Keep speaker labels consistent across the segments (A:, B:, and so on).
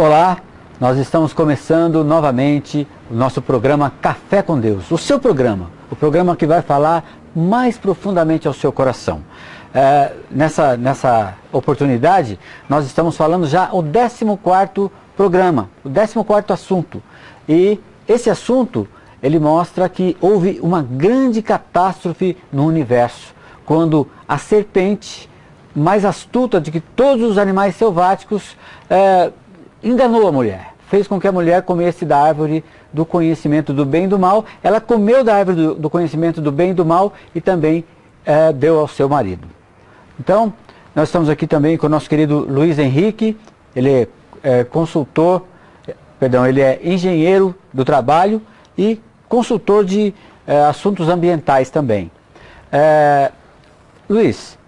A: Olá, nós estamos começando novamente o nosso programa Café com Deus, o seu programa, o programa que vai falar mais profundamente ao seu coração. Nessa oportunidade, nós estamos falando já o 14º programa, o 14º assunto. E esse assunto, ele mostra que houve uma grande catástrofe no universo, quando a serpente, mais astuta do que todos os animais selváticos, enganou a mulher, fez com que a mulher comesse da árvore do conhecimento do bem e do mal. Ela comeu da árvore do conhecimento do bem e do mal e também deu ao seu marido. Então, nós estamos aqui também com o nosso querido Luiz Henrique. Ele é ele é engenheiro do trabalho e consultor de assuntos ambientais também. Luiz,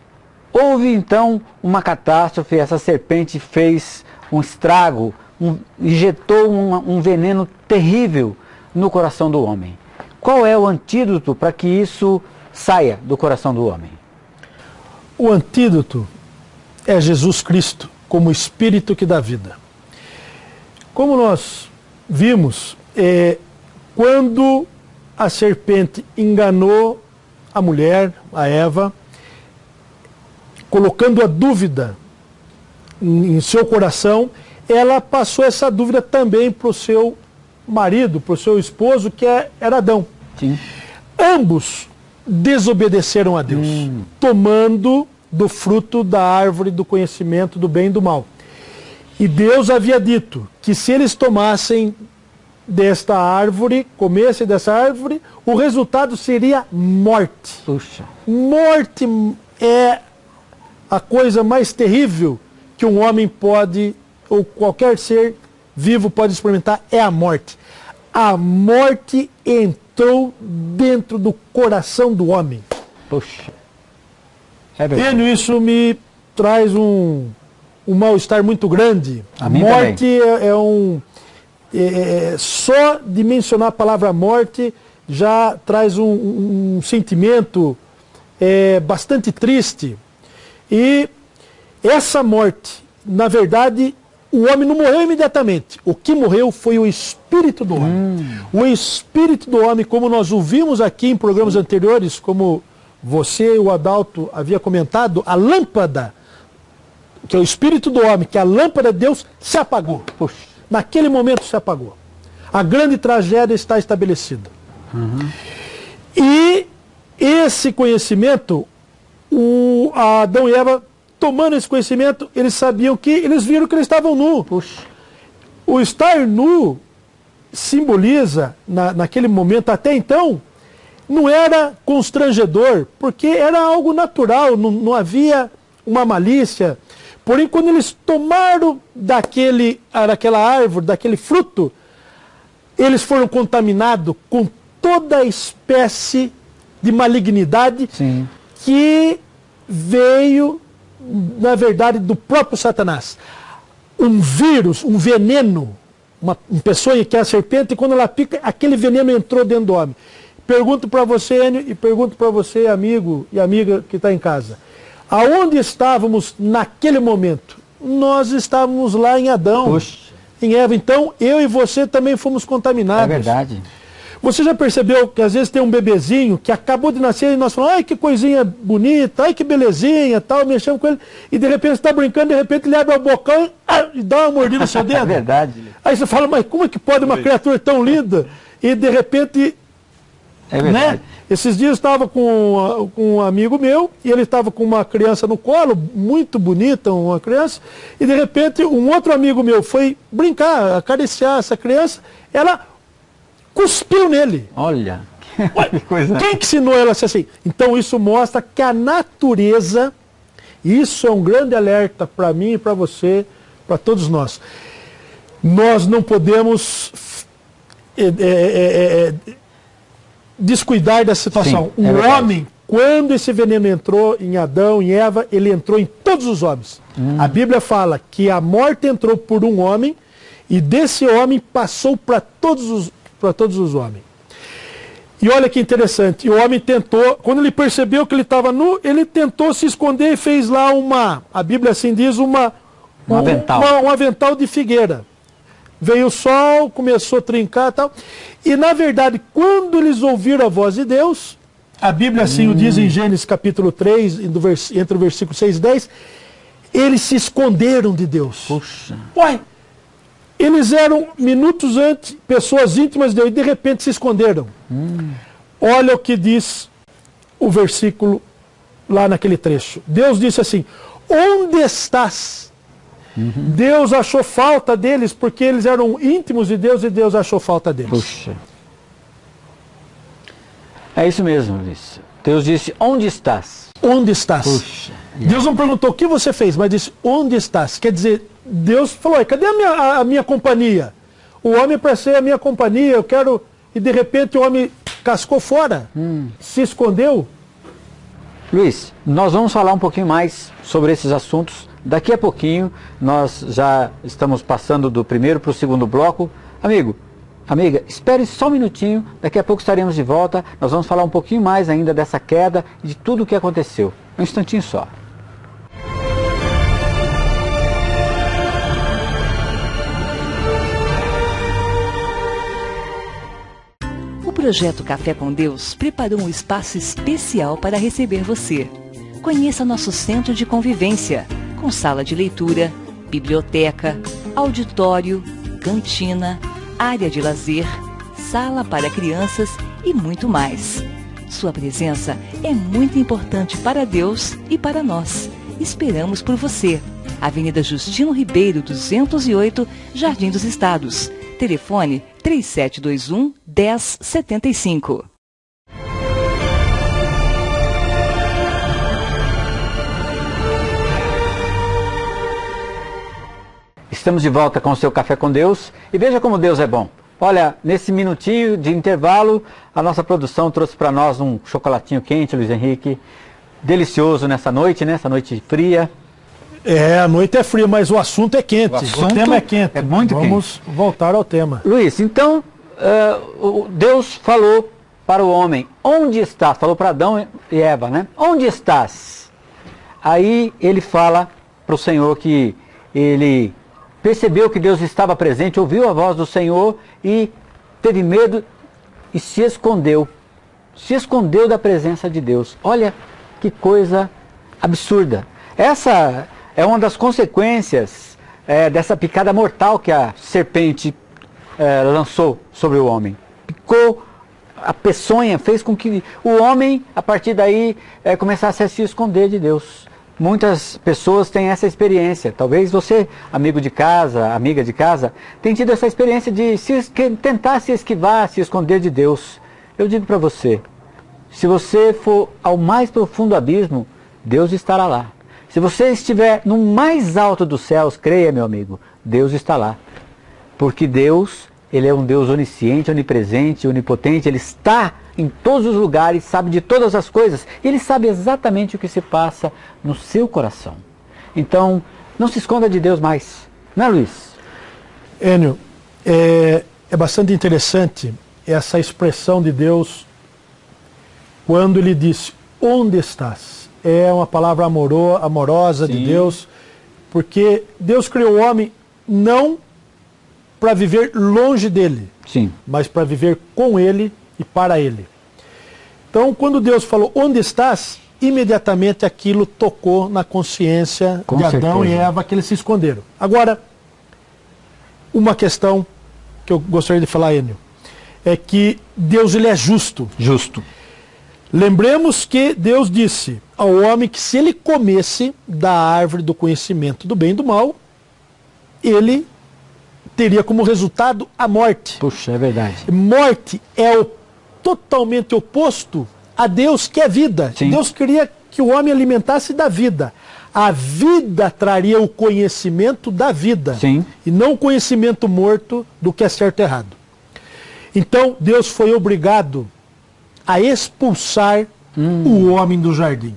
A: houve então uma catástrofe, essa serpente fez um estrago, injetou um veneno terrível no coração do homem. Qual é o antídoto para que isso saia do coração do homem?
B: O antídoto é Jesus Cristo, como Espírito que dá vida. Como nós vimos, quando a serpente enganou a mulher, a Eva, colocando a dúvida em seu coração, ela passou essa dúvida também para o seu marido, para o seu esposo, que era Adão.
A: Sim.
B: Ambos desobedeceram a Deus, tomando do fruto da árvore do conhecimento do bem e do mal. E Deus havia dito que se eles tomassem desta árvore, comessem dessa árvore, o resultado seria morte.
A: Puxa.
B: Morte é a coisa mais terrível que um homem pode, ou qualquer ser vivo pode experimentar, é a morte. A morte entrou dentro do coração do homem.
A: Puxa.
B: Vendo isso me traz um mal-estar muito grande.
A: A mim
B: morte só de mencionar a palavra morte já traz um sentimento bastante triste. E essa morte, na verdade, o homem não morreu imediatamente. O que morreu foi o espírito do homem. O espírito do homem, como nós ouvimos aqui em programas anteriores, como você e o Adalto havia comentado, a lâmpada, que é o espírito do homem, que é a lâmpada de Deus, se apagou.
A: Puxa.
B: Naquele momento se apagou. A grande tragédia está estabelecida. E esse conhecimento, Adão e Eva, tomando esse conhecimento, eles sabiam que, eles viram que eles estavam nus.
A: Puxa.
B: O estar nu simboliza, naquele momento, até então, não era constrangedor, porque era algo natural, não havia uma malícia. Porém, quando eles tomaram daquela árvore, daquele fruto, eles foram contaminados com toda a espécie de malignidade. Sim. Que veio, na verdade, do próprio Satanás. Um vírus, um veneno, uma pessoa que é a serpente, e quando ela pica, aquele veneno entrou dentro do homem. Pergunto para você, Enio, e pergunto para você, amigo e amiga que está em casa. Aonde estávamos naquele momento? Nós estávamos lá em Adão,
A: Puxa.
B: Em Eva. Então, eu e você também fomos contaminados.
A: É verdade.
B: Você já percebeu que às vezes tem um bebezinho que acabou de nascer e nós falamos, ai que coisinha bonita, ai que belezinha, tal, mexemos com ele, e de repente você está brincando, de repente ele abre o bocão e dá uma mordida no seu dedo.
A: É verdade.
B: Aí você fala, mas como é que pode uma criatura tão linda? E de repente...
A: É verdade.
B: Né? Esses dias eu estava com um amigo meu e ele estava com uma criança no colo, muito bonita, uma criança, e de repente um outro amigo meu foi brincar, acariciar essa criança, ela cuspiu nele.
A: Olha, que coisa.
B: Quem que ensinou ela a ser assim? Então isso mostra que a natureza, isso é um grande alerta para mim e para você, para todos nós. Nós não podemos descuidar dessa situação.
A: Sim,
B: o homem, quando esse veneno entrou em Adão, em Eva, ele entrou em todos os homens. A Bíblia fala que a morte entrou por um homem e desse homem passou para todos os homens. E olha que interessante, o homem tentou, quando ele percebeu que ele estava nu, ele tentou se esconder e fez lá a Bíblia assim diz, um avental de figueira. veio o sol, começou a trincar e tal. E na verdade, quando eles ouviram a voz de Deus, a Bíblia assim o diz em Gênesis capítulo 3, entre o versículo 6 e 10, eles se esconderam de Deus.
A: Puxa.
B: Uai, eles eram minutos antes, pessoas íntimas de Deus, e de repente se esconderam. Olha o que diz o versículo lá naquele trecho. Deus disse assim, onde estás? Deus achou falta deles porque eles eram íntimos de Deus e Deus achou falta deles.
A: Puxa. É isso mesmo, Luiz. Deus disse, onde estás?
B: Onde estás?
A: Puxa.
B: Deus não perguntou o que você fez, mas disse, onde estás? Quer dizer, Deus falou, cadê a minha companhia? O homem é para ser a minha companhia, eu quero... E de repente o homem cascou fora, se escondeu.
A: Luiz, nós vamos falar um pouquinho mais sobre esses assuntos. Daqui a pouquinho, nós já estamos passando do primeiro para o segundo bloco. Amigo, amiga, espere só um minutinho, daqui a pouco estaremos de volta. Nós vamos falar um pouquinho mais ainda dessa queda e de tudo o que aconteceu. Um instantinho só.
C: O Projeto Café com Deus preparou um espaço especial para receber você. Conheça nosso centro de convivência, com sala de leitura, biblioteca, auditório, cantina, área de lazer, sala para crianças e muito mais. Sua presença é muito importante para Deus e para nós. Esperamos por você. Avenida Justino Ribeiro, 208, Jardim dos Estados. Telefone 3721-1075.
A: Estamos de volta com o seu Café com Deus e veja como Deus é bom. Olha, nesse minutinho de intervalo, a nossa produção trouxe para nós um chocolatinho quente, Luiz Henrique, delicioso nessa noite, né? Essa noite fria.
B: É, a noite é fria, mas o assunto é quente. O tema é quente.
A: É muito quente.
B: Vamos voltar ao tema.
A: Luiz, então, Deus falou para o homem, onde estás? Falou para Adão e Eva, né? Onde estás? Aí ele fala para o Senhor que ele percebeu que Deus estava presente, ouviu a voz do Senhor e teve medo e se escondeu. Se escondeu da presença de Deus. Olha que coisa absurda. Essa é uma das consequências dessa picada mortal que a serpente lançou sobre o homem. Picou a peçonha, fez com que o homem, a partir daí, começasse a se esconder de Deus. Muitas pessoas têm essa experiência. Talvez você, amigo de casa, amiga de casa, tenha tido essa experiência de tentar se esquivar, se esconder de Deus. Eu digo para você, se você for ao mais profundo abismo, Deus estará lá. Se você estiver no mais alto dos céus, creia, meu amigo, Deus está lá. Porque Deus, Ele é um Deus onisciente, onipresente, onipotente, Ele está em todos os lugares, sabe de todas as coisas, e Ele sabe exatamente o que se passa no seu coração. Então, não se esconda de Deus mais. Não é, Luiz?
B: Enio, é bastante interessante essa expressão de Deus quando Ele disse, onde estás? É uma palavra amorosa de Deus, porque Deus criou o homem não para viver longe dele, mas para viver com ele e para ele. Então, quando Deus falou, onde estás? Imediatamente aquilo tocou na consciência de Adão e Eva, que eles se esconderam. Agora, uma questão que eu gostaria de falar, Enio, é que Deus, ele é justo.
A: Justo.
B: Lembremos que Deus disse ao homem que se ele comesse da árvore do conhecimento do bem e do mal, ele teria como resultado a morte.
A: Puxa, é verdade.
B: Morte é o totalmente oposto a Deus, que é vida.
A: Sim.
B: Deus queria que o homem alimentasse da vida. A vida traria o conhecimento da vida.
A: Sim.
B: E não o conhecimento morto do que é certo e errado. Então, Deus foi obrigado a expulsar o homem do jardim,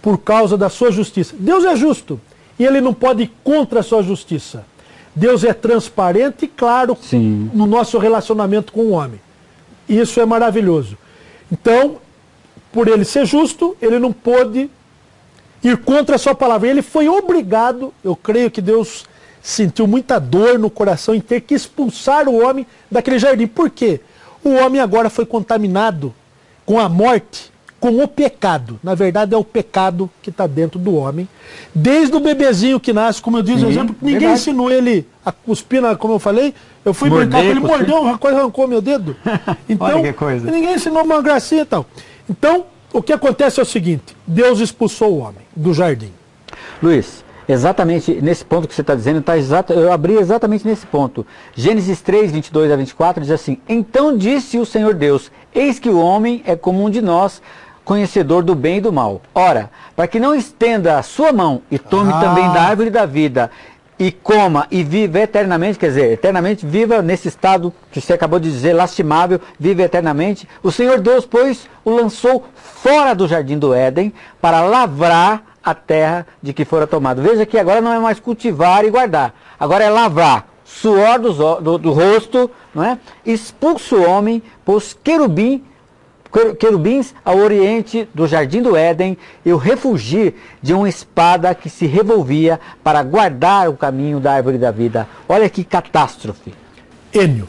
B: por causa da sua justiça. Deus é justo, e ele não pode ir contra a sua justiça. Deus é transparente e claro no nosso relacionamento com o homem. Isso é maravilhoso. Então, por ele ser justo, ele não pôde ir contra a sua palavra. Ele foi obrigado, eu creio que Deus sentiu muita dor no coração em ter que expulsar o homem daquele jardim. Por quê? O homem agora foi contaminado com a morte, com o pecado. Na verdade, é o pecado que está dentro do homem. Desde o bebezinho que nasce, como eu disse, no exemplo, ninguém ensinou ele a cuspir, como eu falei. Eu fui brincar com ele, mordeu, uma coisa arrancou meu dedo. Então,
A: olha que coisa.
B: Ninguém ensinou uma gracinha e tal. Então, o que acontece é o seguinte, Deus expulsou o homem do jardim.
A: Luiz, exatamente nesse ponto que você está dizendo, eu abri exatamente nesse ponto. Gênesis 3, 22 a 24 diz assim: Então disse o Senhor Deus, eis que o homem é como um de nós, conhecedor do bem e do mal. Ora, para que não estenda a sua mão e tome também da árvore da vida, e coma e viva eternamente, quer dizer, eternamente viva nesse estado que você acabou de dizer, lastimável, vive eternamente. O Senhor Deus, pois, o lançou fora do jardim do Éden para lavrar a terra de que fora tomado. Veja que agora não é mais cultivar e guardar, agora é lavrar. Suor do rosto, não é? Expulsa o homem, pôs querubins ao oriente do jardim do Éden e o refugir de uma espada que se revolvia para guardar o caminho da árvore da vida. Olha que catástrofe.
B: Enio,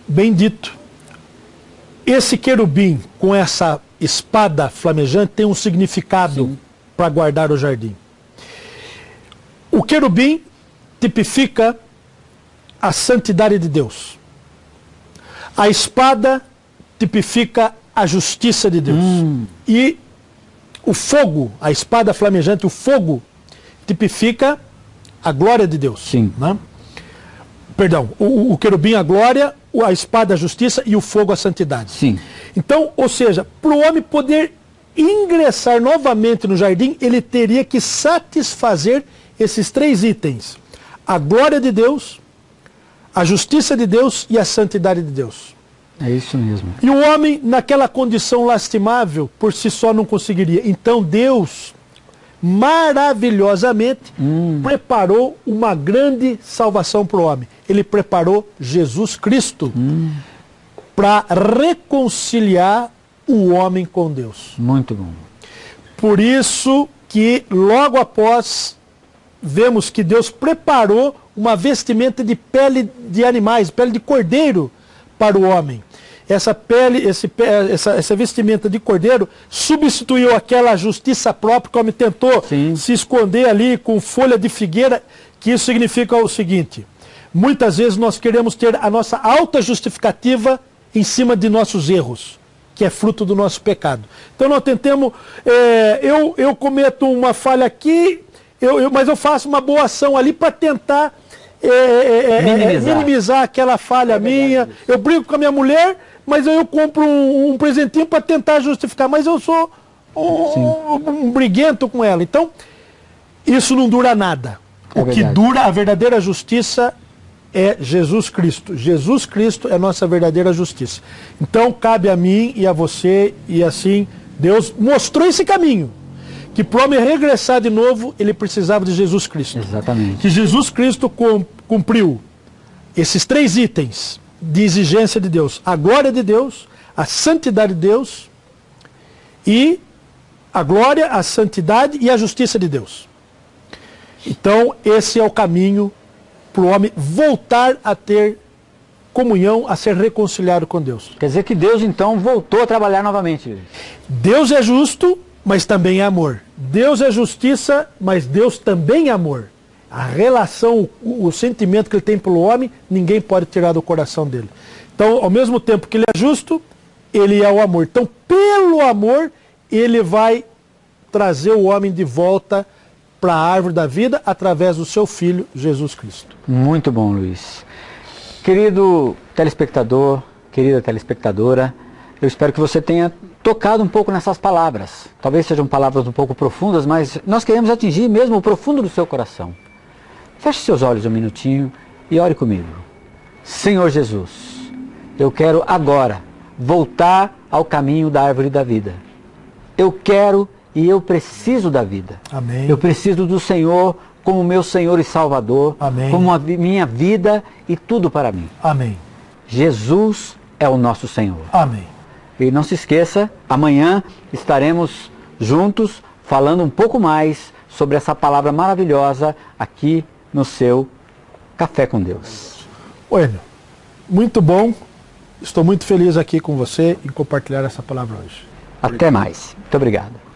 B: bem dito. Esse querubim com essa espada flamejante tem um significado para guardar o jardim. O querubim tipifica a santidade de Deus. A espada tipifica a justiça de Deus. E o fogo, a espada flamejante, o fogo, tipifica a glória de Deus.
A: Sim.
B: Né? Perdão, o querubim a glória, a espada a justiça e o fogo a santidade.
A: Sim.
B: Então, ou seja, para o homem poder ingressar novamente no jardim, ele teria que satisfazer esses três itens: a glória de Deus, a justiça de Deus e a santidade de Deus.
A: É isso mesmo.
B: E o homem, naquela condição lastimável, por si só não conseguiria. Então Deus, maravilhosamente, preparou uma grande salvação para o homem. Ele preparou Jesus Cristo para reconciliar o homem com Deus.
A: Muito bom.
B: Por isso que logo após vemos que Deus preparou uma vestimenta de pele de animais, pele de cordeiro para o homem. Essa pele, essa vestimenta de cordeiro substituiu aquela justiça própria que o homem tentou se esconder ali com folha de figueira, que isso significa o seguinte: muitas vezes nós queremos ter a nossa alta justificativa em cima de nossos erros, que é fruto do nosso pecado. Então nós tentamos, eu cometo uma falha aqui, mas eu faço uma boa ação ali para tentar minimizar aquela falha minha. Eu brigo com a minha mulher, mas eu compro um presentinho para tentar justificar, mas eu sou um briguento com ela. Então, isso não dura nada. O que dura, a verdadeira justiça, é Jesus Cristo. Jesus Cristo é a nossa verdadeira justiça. Então, cabe a mim e a você, e assim, Deus mostrou esse caminho. Que para o homem regressar de novo, ele precisava de Jesus Cristo.
A: Exatamente.
B: Que Jesus Cristo cumpriu esses três itens de exigência de Deus: a glória de Deus, a santidade de Deus e a glória, a santidade e a justiça de Deus. Então, esse é o caminho para o homem voltar a ter comunhão, a ser reconciliado com Deus.
A: Quer dizer que Deus, então, voltou a trabalhar novamente.
B: Deus é justo, mas também é amor. Deus é justiça, mas Deus também é amor. A relação, o sentimento que ele tem pelo homem, ninguém pode tirar do coração dele. Então, ao mesmo tempo que ele é justo, ele é o amor. Então, pelo amor, ele vai trazer o homem de volta para a árvore da vida através do seu Filho, Jesus Cristo.
A: Muito bom, Luiz. Querido telespectador, querida telespectadora, eu espero que você tenha tocado um pouco nessas palavras. Talvez sejam palavras um pouco profundas, mas nós queremos atingir mesmo o profundo do seu coração. Feche seus olhos um minutinho e ore comigo. Senhor Jesus, eu quero agora voltar ao caminho da árvore da vida. Eu quero e eu preciso da vida.
B: Amém.
A: Eu preciso do Senhor como meu Senhor e Salvador,
B: Amém.
A: como a minha vida e tudo para mim.
B: Amém.
A: Jesus é o nosso Senhor.
B: Amém.
A: E não se esqueça, amanhã estaremos juntos falando um pouco mais sobre essa palavra maravilhosa aqui no seu Café com Deus.
B: Bueno, muito bom. Estou muito feliz aqui com você em compartilhar essa palavra hoje.
A: Até mais. Muito obrigado.